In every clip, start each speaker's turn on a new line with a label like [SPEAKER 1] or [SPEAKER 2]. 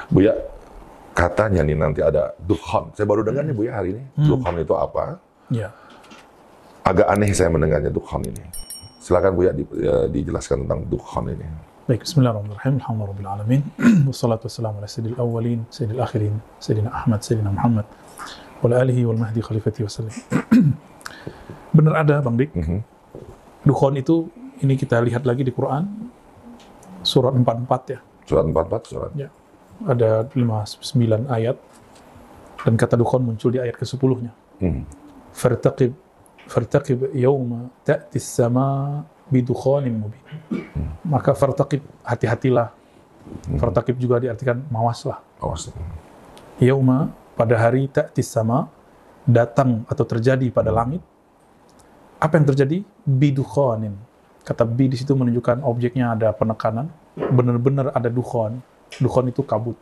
[SPEAKER 1] Buya, katanya nih nanti ada dukhan. Saya baru dengar nih Buya hari ini. Dukhan itu apa?
[SPEAKER 2] Ya.
[SPEAKER 1] Agak aneh saya mendengarnya dukhan ini. Silakan Buya dijelaskan tentang dukhan ini.
[SPEAKER 2] Baik, bismillahirrahmanirrahim. Alhamdulillahirabbil alamin. Wassalatu wassalamu ala sayyidil awwalin, sayyidil akhirin, sayyidina Ahmad, sayyidina Muhammad, wa ala alihi wal mahdi khalifati wasallam. Benar ada, Bang Dik. Dukhan itu, ini kita lihat lagi di Quran, surat 44 ya.
[SPEAKER 1] Surat 44, surat.
[SPEAKER 2] Ya. Ada 59 ayat, dan kata dukhan muncul di ayat ke-10-nya. Fartaqib yawma ta'ti as-sama bidukhanin mubin. Maka fartaqib, hati-hatilah. Fartaqib juga diartikan mawaslah.
[SPEAKER 1] Awas.
[SPEAKER 2] Yawma, pada hari ta'ti as-sama, datang atau terjadi pada langit. Apa yang terjadi? Bidukhanin. Kata bi di situ menunjukkan objeknya ada penekanan. Benar-benar ada dukhan. Dukhan itu kabut.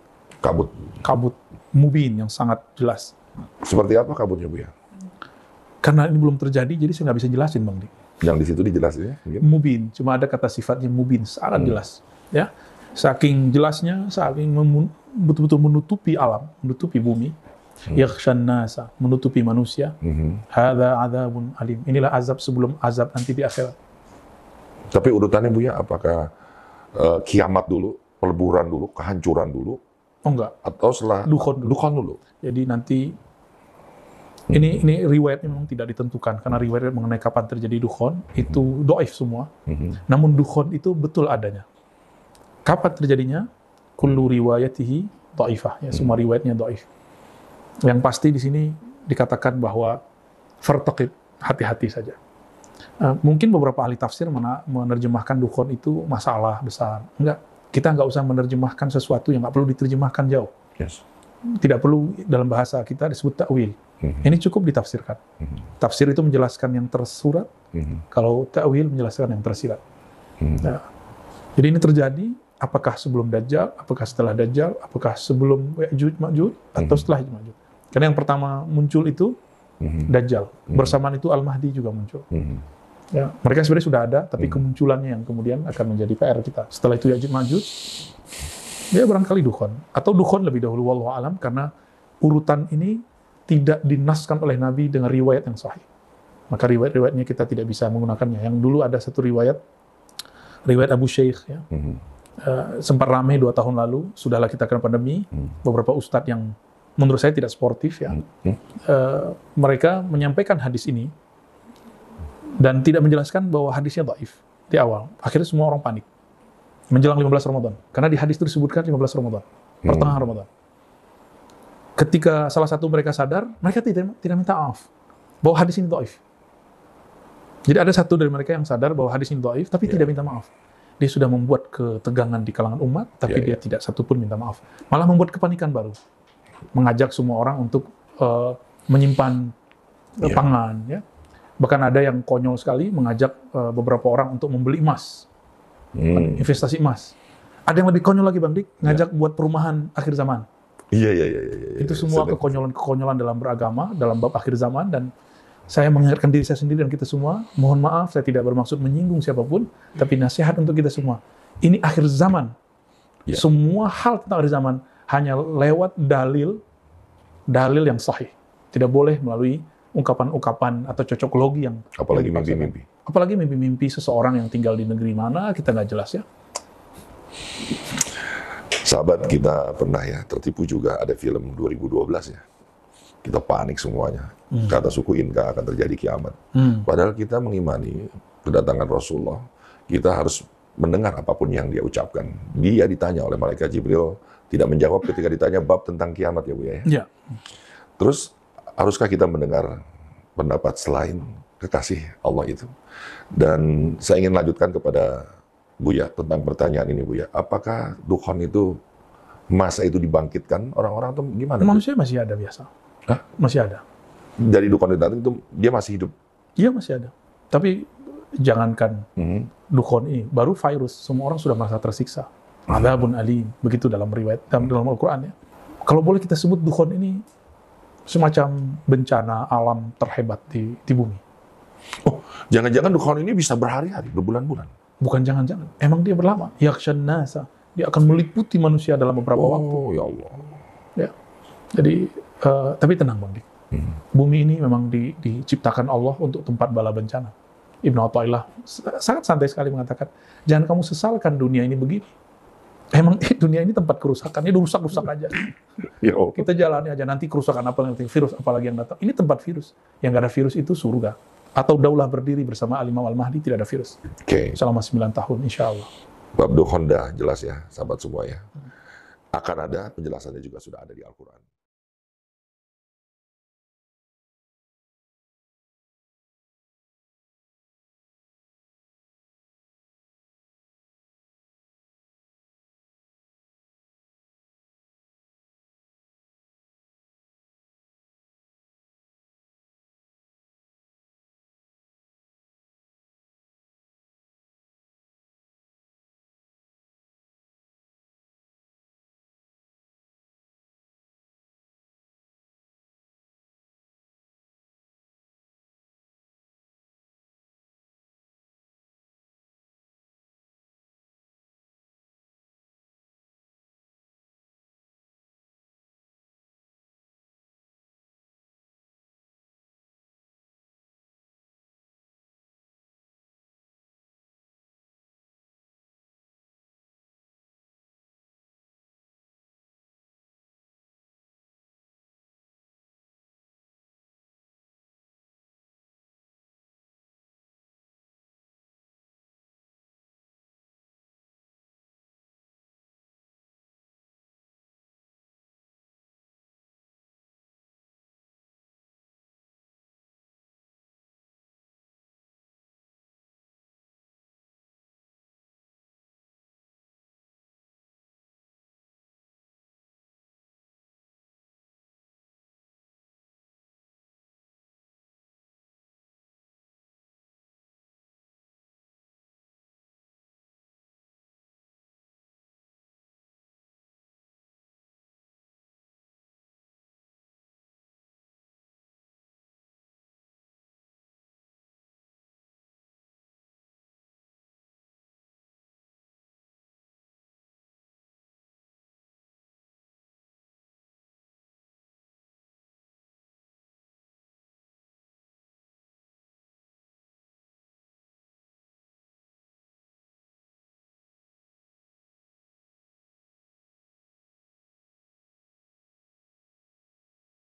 [SPEAKER 2] Kabut mubin yang sangat jelas.
[SPEAKER 1] Seperti apa kabutnya Buya?
[SPEAKER 2] Karena ini belum terjadi, jadi saya nggak bisa jelasin, Bang Dik.
[SPEAKER 1] Yang di situ dijelasin ya?
[SPEAKER 2] Mubin, cuma ada kata sifatnya mubin, sangat jelas. Ya, saking jelasnya, saking betul-betul menutupi alam, menutupi bumi. Yakhshan nasa, menutupi manusia. Hadza adzabun alim. Inilah azab sebelum azab nanti di akhirat.
[SPEAKER 1] Tapi urutannya Buya, apakah kiamat dulu, peleburan dulu, kehancuran dulu?
[SPEAKER 2] Oh enggak.
[SPEAKER 1] Atau setelah dukhan dulu? Jadi
[SPEAKER 2] nanti ini riwayatnya memang tidak ditentukan, karena riwayat mengenai kapan terjadi dukhan itu dhaif semua. Namun dukhan itu betul adanya. Kapan terjadinya? Kullu riwayatihi dhaifah. Ya, semua riwayatnya dhaif. Yang pasti di sini dikatakan bahwa fartaqib, hati-hati saja. Mungkin beberapa ahli tafsir menerjemahkan dukhan itu masalah besar. Enggak. Kita nggak usah menerjemahkan sesuatu yang nggak perlu diterjemahkan jauh.
[SPEAKER 1] Yes.
[SPEAKER 2] Tidak perlu dalam bahasa kita disebut ta'wil. Ini cukup ditafsirkan. Tafsir itu menjelaskan yang tersurat, kalau ta'wil menjelaskan yang tersirat. Nah, jadi ini terjadi, apakah sebelum Dajjal, apakah setelah Dajjal, apakah sebelum Ya'juj Ma'juj, atau setelah Ya'juj Ma'juj. Karena yang pertama muncul itu Dajjal. Bersamaan itu Al-Mahdi juga muncul. Ya, mereka sebenarnya sudah ada, tapi kemunculannya yang kemudian akan menjadi PR kita. Setelah itu Ya'juj Ma'juj, ya barangkali dukhan. Atau dukhan lebih dahulu, wallahu alam, karena urutan ini tidak dinaskan oleh Nabi dengan riwayat yang sahih. Maka riwayat-riwayatnya kita tidak bisa menggunakannya. Yang dulu ada satu riwayat Abu Shaykh, ya. Sempat ramai 2 tahun lalu, sudahlah kita kena pandemi, beberapa ustadz yang menurut saya tidak sportif, ya. Mereka menyampaikan hadis ini, dan tidak menjelaskan bahwa hadisnya dhaif di awal. Akhirnya semua orang panik. Menjelang 15 Ramadan. Karena di hadis itu disebutkan 15 Ramadan. Pertengahan Ramadan. Ketika salah satu mereka sadar, mereka tidak minta maaf bahwa hadis ini dhaif. Jadi ada satu dari mereka yang sadar bahwa hadis ini dhaif, tapi tidak minta maaf. Dia sudah membuat ketegangan di kalangan umat, tapi dia tidak satupun minta maaf. Malah membuat kepanikan baru. Mengajak semua orang untuk menyimpan pangan, ya. Bahkan ada yang konyol sekali mengajak beberapa orang untuk membeli emas, investasi emas. Ada yang lebih konyol lagi, Bang Dik, ngajak buat perumahan akhir zaman.
[SPEAKER 1] Iya.
[SPEAKER 2] Itu semua kekonyolan dalam beragama, dalam bab akhir zaman, dan saya mengingatkan diri saya sendiri dan kita semua, mohon maaf, saya tidak bermaksud menyinggung siapapun, tapi nasihat untuk kita semua. Ini akhir zaman. Semua hal tentang akhir zaman hanya lewat dalil yang sahih. Tidak boleh melalui ungkapan-ungkapan atau cocok logi yang
[SPEAKER 1] apalagi mimpi-mimpi.
[SPEAKER 2] Apalagi mimpi-mimpi seseorang yang tinggal di negeri mana, kita nggak jelas, ya.
[SPEAKER 1] Sahabat kita pernah ya tertipu juga, ada film 2012 ya. Kita panik semuanya. Kata suku Inka akan terjadi kiamat. Padahal kita mengimani kedatangan Rasulullah, kita harus mendengar apapun yang dia ucapkan. Dia ditanya oleh malaikat Jibril, tidak menjawab ketika ditanya bab tentang kiamat, ya Bu ya.
[SPEAKER 2] Ya.
[SPEAKER 1] Terus haruskah kita mendengar pendapat selain kekasih Allah itu? Dan saya ingin lanjutkan kepada Buya tentang pertanyaan ini, Buya. Apakah dukhan itu, masa itu dibangkitkan orang-orang atau gimana?
[SPEAKER 2] Manusia masih ada biasa.
[SPEAKER 1] Hah?
[SPEAKER 2] Masih ada.
[SPEAKER 1] Dari Dukhon itu dia masih hidup?
[SPEAKER 2] Iya masih ada. Tapi jangankan Dukhon ini, baru virus, semua orang sudah merasa tersiksa. Adzabun alim, begitu dalam riwayat, dalam Al-Quran ya. Kalau boleh kita sebut Dukhon ini semacam bencana alam terhebat di bumi.
[SPEAKER 1] Oh, jangan-jangan Dukhon ini bisa berhari-hari, berbulan-bulan?
[SPEAKER 2] Bukan jangan-jangan, emang dia berlama. Yakshan nasa, dia akan meliputi manusia dalam beberapa waktu.
[SPEAKER 1] Oh, ya Allah.
[SPEAKER 2] Ya. Jadi, tapi tenang Bang Dik. Bumi ini memang diciptakan Allah untuk tempat bala bencana. Ibnu Athaillah sangat santai sekali mengatakan, jangan kamu sesalkan dunia ini begini. Emang dunia ini tempat kerusakan, ini rusak-rusak aja.
[SPEAKER 1] Ya Allah.
[SPEAKER 2] Kita jalani aja, nanti kerusakan apa, nanti virus apalagi yang datang. Ini tempat virus. Yang nggak ada virus itu surga. Atau daulah berdiri bersama Al-Imam Al-Mahdi, tidak ada virus.
[SPEAKER 1] Oke.
[SPEAKER 2] Selama 9 tahun, insya Allah.
[SPEAKER 1] Bab Dukhon dah jelas ya, sahabat semua ya. Akan ada penjelasannya juga sudah ada di Al-Quran.